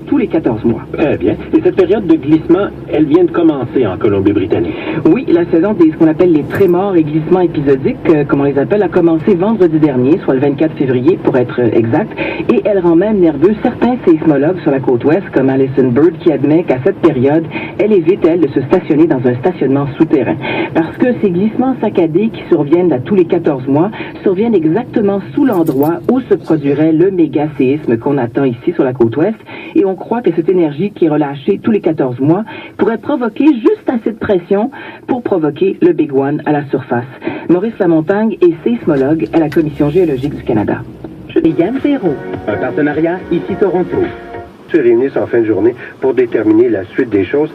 tous les 14 mois. Très bien. Et cette période de glissement, elle vient de commencer en Colombie-Britannique. Oui, la saison des ce qu'on appelle les trémors et glissements épisodiques, comme on les appelle, a commencé vendredi dernier, soit le 24 février pour être exact, et elle rend même nerveux certains séismologues sur la côte ouest, comme Alison Bird, qui admet qu'à cette période, elle évite, elle, de se stationner dans un stationnement souterrain. Parce que ces glissements saccadés qui surviennent à tous les 14 mois surviennent exactement sous l'endroit où se produirait le méga-séisme qu'on attend ici sur la côte ouest, et on croit que cette énergie qui est relâchée tous les 14 mois pourrait provoquer juste assez de pression pour provoquer le Big One à la surface. Maurice Lamontagne est séismologue à la Commission géologique du Canada. Yann Perrault. Un partenariat ici Toronto. Se réunissent en fin de journée pour déterminer la suite des choses.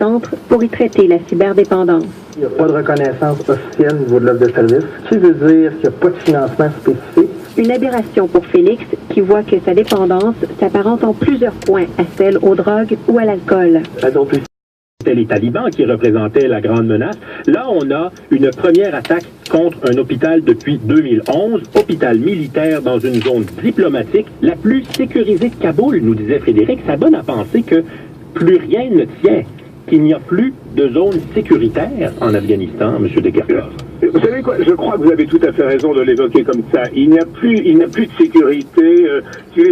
Centre pour y traiter la cyberdépendance. Il n'y a pas de reconnaissance officielle au niveau de l'offre de service, ce qui veut dire qu'il n'y a pas de financement spécifique. Une aberration pour Félix qui voit que sa dépendance s'apparente en plusieurs points à celle aux drogues ou à l'alcool. C'était les talibans qui représentaient la grande menace. Là, on a une première attaque contre un hôpital depuis 2011, hôpital militaire dans une zone diplomatique la plus sécurisée de Kaboul, nous disait Frédéric. Ça donne à penser que plus rien ne tient, qu'il n'y a plus de zone sécuritaire en Afghanistan, M. Dekerkov. Vous savez quoi, je crois que vous avez tout à fait raison de l'évoquer comme ça. Il n'y a plus de sécurité.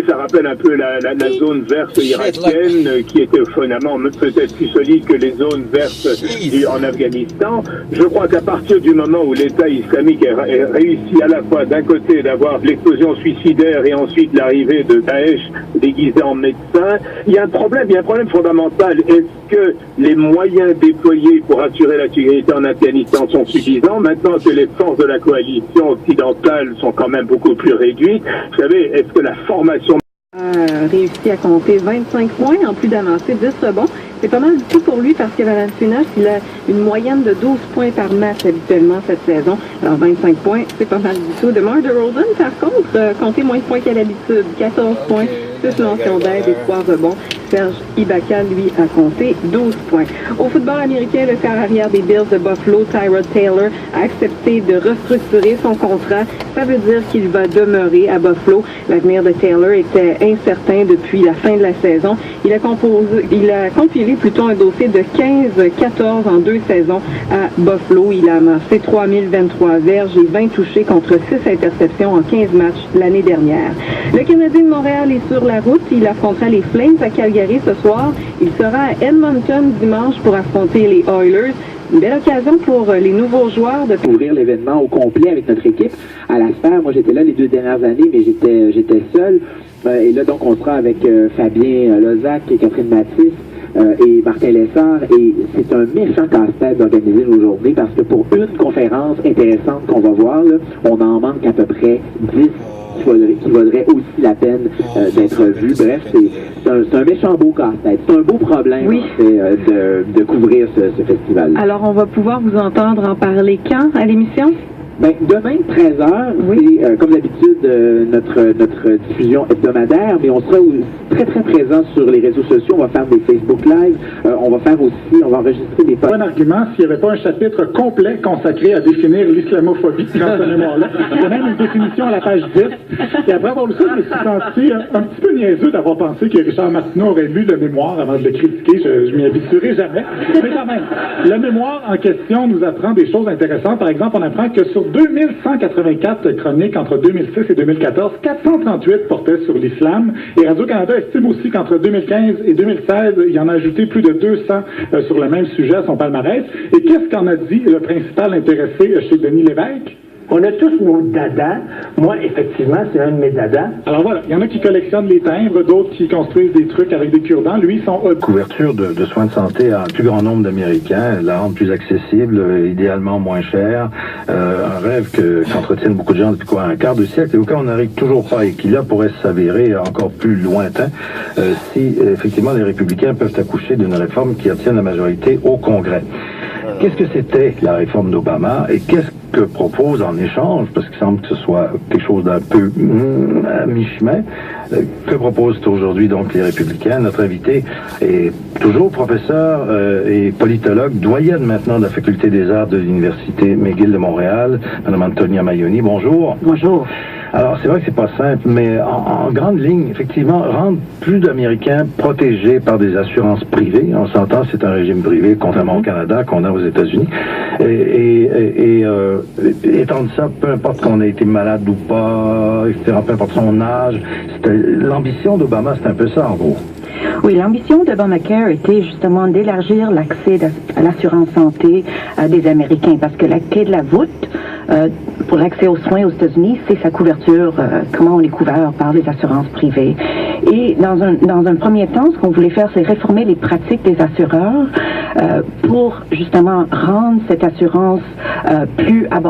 Ça rappelle un peu la zone verte irakienne qui était au fondament peut-être plus solide que les zones vertes en Afghanistan. Je crois qu'à partir du moment où l'État islamique a réussi à la fois d'un côté d'avoir l'explosion suicidaire et ensuite l'arrivée de Daesh déguisé en médecin, il y a un problème fondamental. Est-ce que les moyens déployés pour assurer la sécurité en Afghanistan sont suffisants? Maintenant que les forces de la coalition occidentale sont quand même beaucoup plus réduites, vous savez, est-ce que la formation Réussi à compter 25 points en plus d'avancer 10 rebonds. C'est pas mal du tout pour lui parce que Valanciunas, il a une moyenne de 12 points par match habituellement cette saison. Alors 25 points, c'est pas mal du tout. DeMar DeRozan, par contre, compté moins de points qu'à l'habitude. 14 points, 6 mentions d'aide et 3 rebonds. Serge Ibaka, lui, a compté 12 points. Au football américain, le quart arrière des Bills de Buffalo, Tyrod Taylor, a accepté de restructurer son contrat. Ça veut dire qu'il va demeurer à Buffalo. L'avenir de Taylor était incertain depuis la fin de la saison. Il a compilé plutôt un dossier de 15-14 en 2 saisons à Buffalo. Il a amassé 3023 verges et 20 touchés contre 6 interceptions en 15 matchs l'année dernière. Le Canadien de Montréal est sur la route. Il affrontera les Flames à Calgary ce soir. Il sera à Edmonton dimanche pour affronter les Oilers. Une belle occasion pour les nouveaux joueurs de Ouvrir l'événement au complet avec notre équipe à la Sphère. Moi, j'étais là les 2 dernières années, mais j'étais seul. Et là, donc, on sera avec Fabien Lozac et Catherine Mathis et Martin Lessard. Et c'est un méchant casse-tête d'organiser nos journées parce que pour une conférence intéressante qu'on va voir, là, on en manque à peu près 10 qui vaudrait aussi la peine d'être vu. Bref, c'est un méchant beau casse-tête. C'est un beau problème oui. En fait, de couvrir ce festival. Alors, on va pouvoir vous entendre en parler quand à l'émission? Ben, demain, 13h, oui. C'est comme d'habitude notre diffusion hebdomadaire, mais on sera aussi très très présent sur les réseaux sociaux. On va faire des Facebook Live, on va enregistrer des Pas un argument s'il n'y avait pas un chapitre complet consacré à définir l'islamophobie dans ce mémoire-là. Il y a même une définition à la page 10. Et après avoir lu ça, je me suis senti un petit peu niaiseux d'avoir pensé que Richard Martineau aurait lu le mémoire avant de le critiquer. Je m'y habituerai jamais. Mais quand même, le mémoire en question nous apprend des choses intéressantes. Par exemple, on apprend que sur 2184 chroniques entre 2006 et 2014, 438 portaient sur l'islam. Et Radio-Canada estime aussi qu'entre 2015 et 2016, il en a ajouté plus de 200 sur le même sujet à son palmarès. Et qu'est-ce qu'en a dit le principal intéressé chez Denis Lévesque? On a tous nos dadas. Moi, effectivement, c'est un de mes dadas. Alors voilà, il y en a qui collectionnent les timbres, d'autres qui construisent des trucs avec des cure-dents. Lui, son couverture de soins de santé à un plus grand nombre d'Américains, la rendre plus accessible, idéalement moins cher. Un rêve qu'entretiennent beaucoup de gens depuis un quart de siècle et auquel on n'arrive toujours pas et qui là pourrait s'avérer encore plus lointain si effectivement les républicains peuvent accoucher d'une réforme qui obtienne la majorité au Congrès. Qu'est-ce que c'était la réforme d'Obama et qu'est-ce que propose en échange, parce qu'il semble que ce soit quelque chose d'un peu à mi-chemin, que proposent aujourd'hui donc les républicains? Notre invité est toujours professeur et politologue, doyenne maintenant de la Faculté des arts de l'Université McGill de Montréal, Mme Antonia Maioni. Bonjour. Bonjour. Alors, c'est vrai que c'est pas simple, mais en grande ligne, effectivement, rendre plus d'Américains protégés par des assurances privées. On s'entend, c'est un régime privé, contrairement au Canada, qu'on a aux États-Unis. Et étendre ça, peu importe qu'on ait été malade ou pas, etc., peu importe son âge. L'ambition d'Obama, c'est un peu ça, en gros. Oui, l'ambition d'Obamacare était justement d'élargir l'accès à l'assurance santé des Américains, parce que la clé de la voûte pour l'accès aux soins aux États-Unis, c'est sa couverture, comment on est couvert par les assurances privées. Et dans un premier temps, ce qu'on voulait faire, c'est réformer les pratiques des assureurs pour justement rendre cette assurance plus abordable.